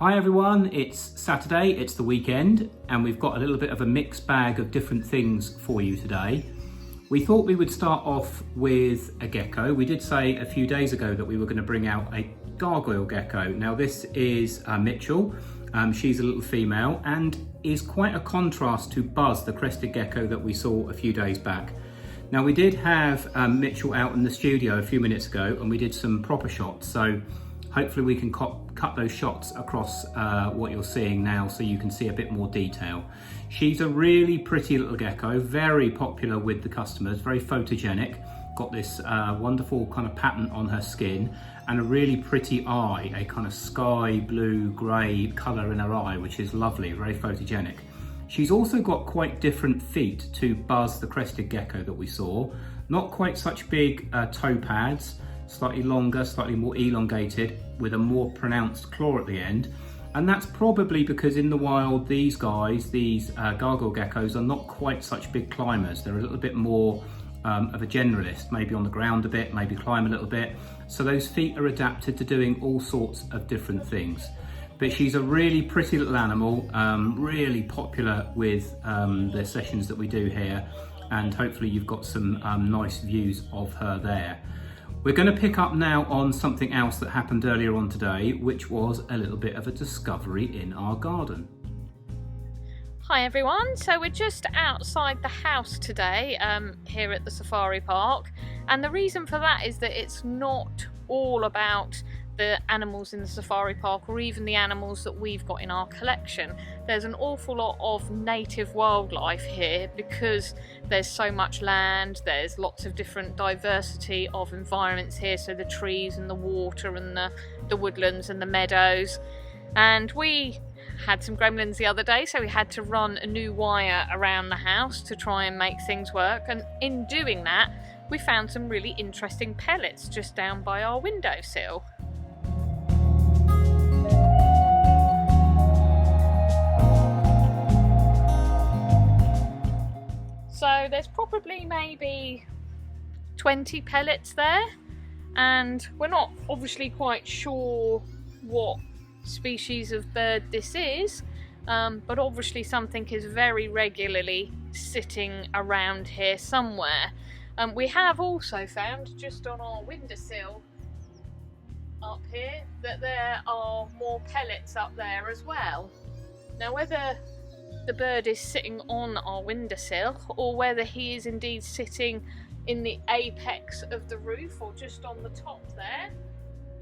Hi everyone, it's Saturday, it's the weekend, and we've got a little bit of a mixed bag of different things for you today. We thought we would start off with a gecko. We did say a few days ago that we were going to bring out a gargoyle gecko. Now this is Mitchell. She's a little female and is quite a contrast to Buzz, the crested gecko that we saw a few days back. Now we did have Mitchell out in the studio a few minutes ago and we did some proper shots, so hopefully we can cut those shots across what you're seeing now so you can see a bit more detail. She's a really pretty little gecko, very popular with the customers, very photogenic, got this wonderful kind of pattern on her skin and a really pretty eye, a kind of sky blue grey colour in her eye, which is lovely, very photogenic. She's also got quite different feet to Buzz, the crested gecko that we saw. Not quite such big toe pads, slightly longer, slightly more elongated, with a more pronounced claw at the end. And that's probably because in the wild, these guys, these gargoyle geckos, are not quite such big climbers. They're a little bit more of a generalist, maybe on the ground a bit, maybe climb a little bit. So those feet are adapted to doing all sorts of different things. But she's a really pretty little animal, really popular with the sessions that we do here. And hopefully you've got some nice views of her there. We're going to pick up now on something else that happened earlier on today, which was a little bit of a discovery in our garden. Hi everyone, so we're just outside the house today here at the safari park, and the reason for that is that it's not all about the animals in the safari park or even the animals that we've got in our collection. There's an awful lot of native wildlife here because there's so much land, there's lots of different diversity of environments here, so the trees and the water and the woodlands and the meadows. And we had some gremlins the other day, so we had to run a new wire around the house to try and make things work, and in doing that we found some really interesting pellets just down by our windowsill. So there's probably maybe 20 pellets there, and we're not obviously quite sure what species of bird this is, but obviously something is very regularly sitting around here somewhere. We have also found just on our windowsill up here that there are more pellets up there as well. Now whether the bird is sitting on our windowsill or whether he is indeed sitting in the apex of the roof or just on the top there,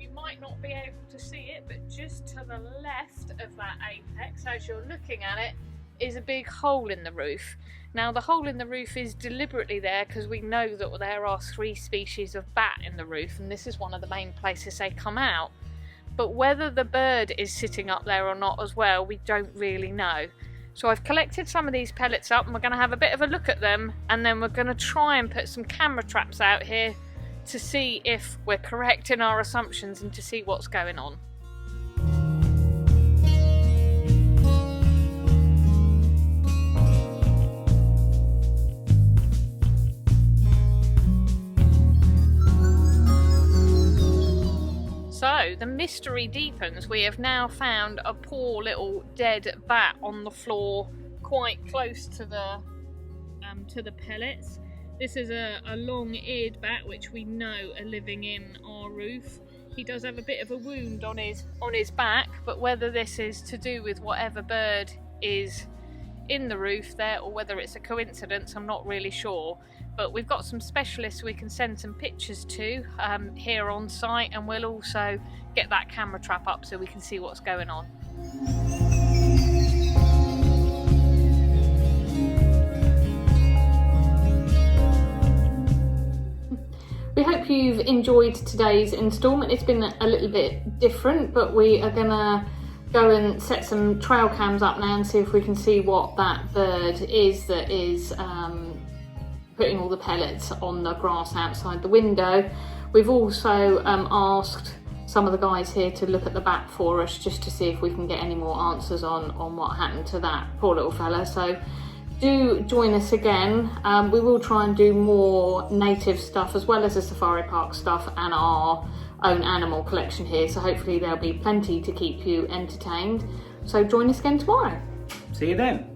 you might not be able to see it, but just to the left of that apex as you're looking at it is a big hole in the roof. Now the hole in the roof is deliberately there because we know that there are 3 species of bat in the roof, and this is one of the main places they come out. But whether the bird is sitting up there or not as well, we don't really know. So I've collected some of these pellets up and we're going to have a bit of a look at them, and then we're going to try and put some camera traps out here to see if we're correct in our assumptions and to see what's going on. So the mystery deepens. We have now found a poor little dead bat on the floor quite close to the pellets. This is a long-eared bat which we know are living in our roof. He does have a bit of a wound on his back, but whether this is to do with whatever bird is in the roof there or whether it's a coincidence, I'm not really sure. But we've got some specialists we can send some pictures to here on site, and we'll also get that camera trap up so we can see what's going on. We hope you've enjoyed today's instalment. It's been a little bit different, but we are gonna go and set some trail cams up now and see if we can see what that bird is that is putting all the pellets on the grass outside the window. We've also asked some of the guys here to look at the bat for us just to see if we can get any more answers on what happened to that poor little fella. So do join us again. We will try and do more native stuff as well as the safari park stuff and our own animal collection here, so hopefully there'll be plenty to keep you entertained. So join us again tomorrow. See you then.